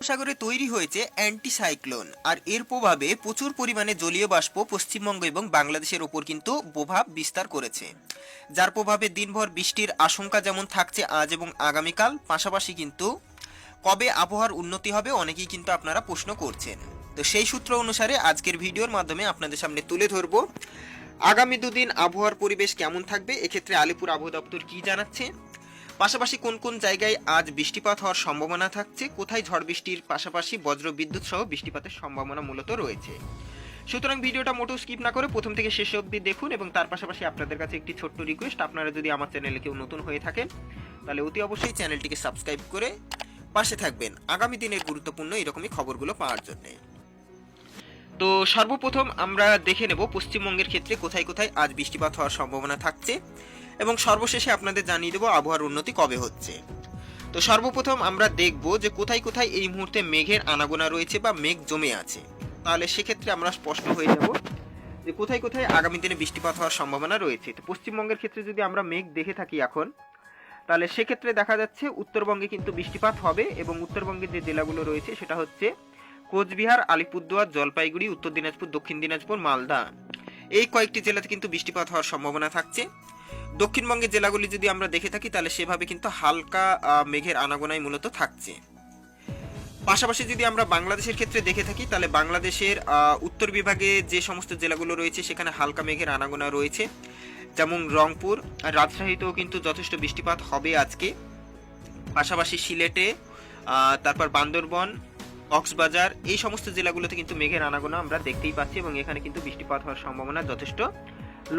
সাগরে তৈরি হয়েছে অ্যান্টিসাইক্লোন, আর এর প্রভাবে প্রচুর পরিমাণে জলীয় বাষ্প পশ্চিমবঙ্গ এবং বাংলাদেশের ওপর কিন্তু প্রভাব বিস্তার করেছে, যার প্রভাবে দিনভর বৃষ্টির আশঙ্কা যেমন থাকছে আজ এবং আগামীকাল। পাশাপাশি কিন্তু কবে আবহাওয়ার উন্নতি হবে অনেকেই কিন্তু আপনারা প্রশ্ন করছেন। তো সেই সূত্র অনুসারে আজকের ভিডিওর মাধ্যমে আপনাদের সামনে তুলে ধরবো আগামী দুদিন আবহাওয়ার পরিবেশ কেমন থাকবে, এক্ষেত্রে আলিপুর আবহাওয়া দপ্তর কি জানাচ্ছে, পাশাপাশি কোন কোন জায়গায় আজ বৃষ্টিপাত হওয়ার সম্ভাবনা থাকছে, কোথায় ঝড় বৃষ্টির পাশাপাশি বজ্র বিদ্যুৎ সহ বৃষ্টিপাতের সম্ভাবনা মূলত রয়েছে। সুতরাং ভিডিওটা মোটেও স্কিপ না করে প্রথম থেকে শেষ অবধি দেখুন, এবং তার পাশাপাশি আপনাদের কাছে একটি ছোট্ট রিকোয়েস্ট, আপনারা যদি আমার চ্যানেলে কেউ নতুন হয়ে থাকেন তাহলে অতি অবশ্যই চ্যানেলটিকে সাবস্ক্রাইব করে পাশে থাকবেন আগামী দিনের গুরুত্বপূর্ণ এরকমই খবরগুলো পাওয়ার জন্য। তো সর্বপ্রথম আমরা দেখে নেব পশ্চিমবঙ্গের ক্ষেত্রে কোথায় কোথায় আজ বৃষ্টিপাত হওয়ার সম্ভাবনা থাকছে, এবং সর্বশেষে আপনাদের জানিয়ে দেবো আবহাওয়ার উন্নতি কবে হচ্ছে। তো সর্বপ্রথম আমরা দেখব যে কোথায় কোথায় এই মুহূর্তে মেঘের আনাগোনা রয়েছে বা মেঘ জমে আছে। তাহলে সেক্ষেত্রে আমরা স্পষ্ট হয়ে যাব যে কোথায় কোথায় আগামী দিনে বৃষ্টিপাত হওয়ার সম্ভাবনা রয়েছে। তো পশ্চিমবঙ্গের ক্ষেত্রে যদি আমরা মেঘ দেখে থাকি এখন, তাহলে সেক্ষেত্রে দেখা যাচ্ছে উত্তরবঙ্গে কিন্তু বৃষ্টিপাত হবে, এবং উত্তরবঙ্গের যে জেলাগুলো রয়েছে সেটা হচ্ছে কোচবিহার, আলিপুরদুয়ার, জলপাইগুড়ি, উত্তর দিনাজপুর, দক্ষিণ দিনাজপুর, মালদা, এই কয়েকটি জেলাতে কিন্তু বৃষ্টিপাত হওয়ার সম্ভাবনা থাকছে। দক্ষিণবঙ্গের জেলাগুলি যদি আমরা দেখে থাকি তাহলে সেভাবে কিন্তু হালকা মেঘের আনাগোনাই মূলত থাকছে। পাশাপাশি যদি আমরা বাংলাদেশের ক্ষেত্রে দেখে থাকি তাহলে বাংলাদেশের উত্তর বিভাগে যে সমস্ত জেলাগুলো রয়েছে সেখানে হালকা মেঘের আনাগোনা রয়েছে, যেমন রংপুর, রাজশাহীতেও কিন্তু যথেষ্ট বৃষ্টিপাত হবে আজকে। পাশাপাশি সিলেটে, তারপর বান্দরবন, কক্সবাজার, এই সমস্ত জেলাগুলোতে কিন্তু মেঘের আনাগোনা আমরা দেখতেই পাচ্ছি, এবং এখানে কিন্তু বৃষ্টিপাত হওয়ার সম্ভাবনা যথেষ্ট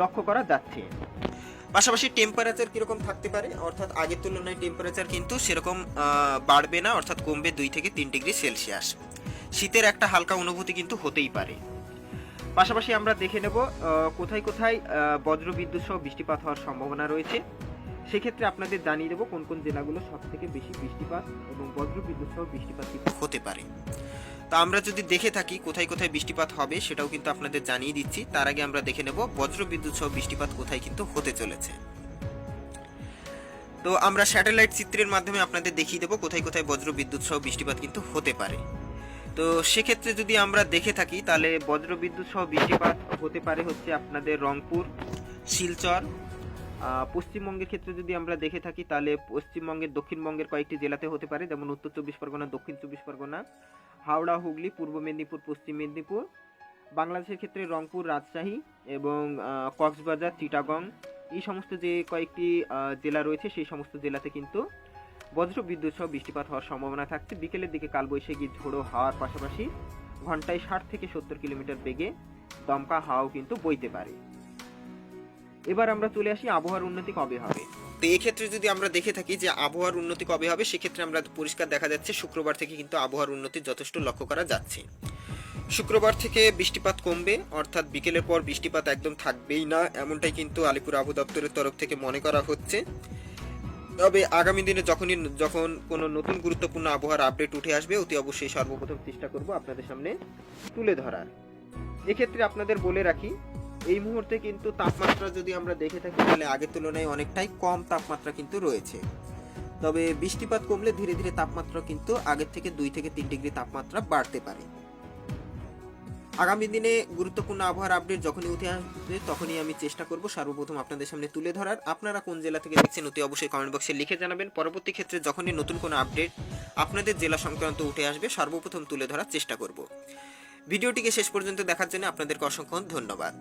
লক্ষ্য করা যাচ্ছে। পাশাপাশি টেম্পারেচার কিরকম থাকতে পারে, অর্থাৎ আগের তুলনায় টেম্পারেচার কিন্তু সেরকম বাড়বে না, অর্থাৎ কমবে 2 থেকে 3 ডিগ্রি সেলসিয়াস। শীতের একটা হালকা অনুভূতি কিন্তু হতেই পারে। পাশাপাশি আমরা দেখে নেব কোথায় কোথায় বজ্র বিদ্যুৎ সহ বৃষ্টিপাত হওয়ার সম্ভাবনা রয়েছে। সেক্ষেত্রে আপনাদের জানিয়ে দেবো কোন কোন জেলাগুলো সব থেকে বেশি বৃষ্টিপাত এবং বজ্র বিদ্যুৎ সহ বৃষ্টিপাত কিন্তু হতে পারে। তা আমরা যদি দেখে থাকি কোথায় কোথায় বৃষ্টিপাত হবে সেটাও কিন্তু আপনাদের জানিয়ে দিচ্ছি। তার আগে আমরা দেখে নেব বজ্র বিদ্যুৎ সহ বৃষ্টিপাত কোথায় কিন্তু হতে চলেছে। তো আমরা স্যাটেলাইট চিত্রের মাধ্যমে আপনাদের দেখিয়ে দেবো কোথায় কোথায় বজ্র বিদ্যুৎ সহ বৃষ্টিপাত কিন্তু হতে পারে। তো সেক্ষেত্রে যদি আমরা দেখে থাকি তাহলে বজ্র বিদ্যুৎ সহ বৃষ্টিপাত হতে পারে হচ্ছে আপনাদের রংপুর, শিলচর। পশ্চিমবঙ্গের ক্ষেত্রে যদি আমরা দেখে থাকি তাহলে পশ্চিমবঙ্গের দক্ষিণবঙ্গের কয়েকটি জেলাতে হতে পারে, যেমন উত্তর 24 পরগনা, দক্ষিণ 24 পরগনা, হাওড়া, হুগলি, পূর্ব মেদিনীপুর, পশ্চিম মেদিনীপুর। বাংলাদেশের ক্ষেত্রে রংপুর, রাজশাহী এবং কক্সবাজার, চিটাগং, এই সমস্ত যে কয়েকটি জেলা রয়েছে সেই সমস্ত জেলাতে কিন্তু বজ্র বিদ্যুৎ সহ বৃষ্টিপাত হওয়ার সম্ভাবনা থাকছে। বিকেলের দিকে কালবৈশাখী ঝোড়ো হাওয়ার পাশাপাশি ঘন্টায় 60 থেকে 70 কিলোমিটার বেগে দমকা হাওয়াও কিন্তু বইতে পারে। এবার আমরা চলে আসি আবহাওয়ার উন্নতি কবে হবে। তো এই ক্ষেত্রে যদি আমরা দেখে থাকি যে আবহাওয়ার উন্নতি কবে হবে, সেক্ষেত্রে আমরা পরিষ্কার দেখা যাচ্ছে শুক্রবার থেকে কিন্তু আবহাওয়ার উন্নতি যথেষ্ট লক্ষ্য করা যাচ্ছে। শুক্রবার থেকে বৃষ্টিপাত কমবে, অর্থাৎ বিকেলের পর বৃষ্টিপাত একদম থাকবেই না, এমনটাই কিন্তু আলিপুর আবহাওয়া দপ্তরের তরফ থেকে মনে করা হচ্ছে। তবে আগামী দিনে যখন কোনো নতুন গুরুত্বপূর্ণ আবহাওয়ার আপডেট উঠে আসবে অতি অবশ্যই সর্বপ্রথম চেষ্টা করব আপনাদের সামনে তুলে ধরার। এক্ষেত্রে আপনাদের বলে রাখি এই মুহূর্তে কিন্তু তাপমাত্রা যদি আমরা দেখে থাকি তাহলে আগের তুলনায় অনেকটাই কম তাপমাত্রা কিন্তু রয়েছে। তবে বৃষ্টিপাত কমলে ধীরে ধীরে তাপমাত্রা কিন্তু আগের থেকে 2 থেকে 3 ডিগ্রি তাপমাত্রা বাড়তে পারে। আগামী দিনে গুরুত্বপূর্ণ আবহাওয়ার আপডেট যখনই উঠে আসবে তখনই আমি চেষ্টা করব সর্বপ্রথম আপনাদের সামনে তুলে ধরার। আপনারা কোন জেলা থেকে দেখছেন অতি অবশ্যই কমেন্ট বক্সে লিখে জানাবেন। পরবর্তী ক্ষেত্রে যখনই নতুন কোনো আপডেট আপনাদের জেলা সংক্রান্ত উঠে আসবে সর্বপ্রথম তুলে ধরার চেষ্টা করব। ভিডিওটিকে শেষ পর্যন্ত দেখার জন্য আপনাদেরকে অসংখ্য ধন্যবাদ।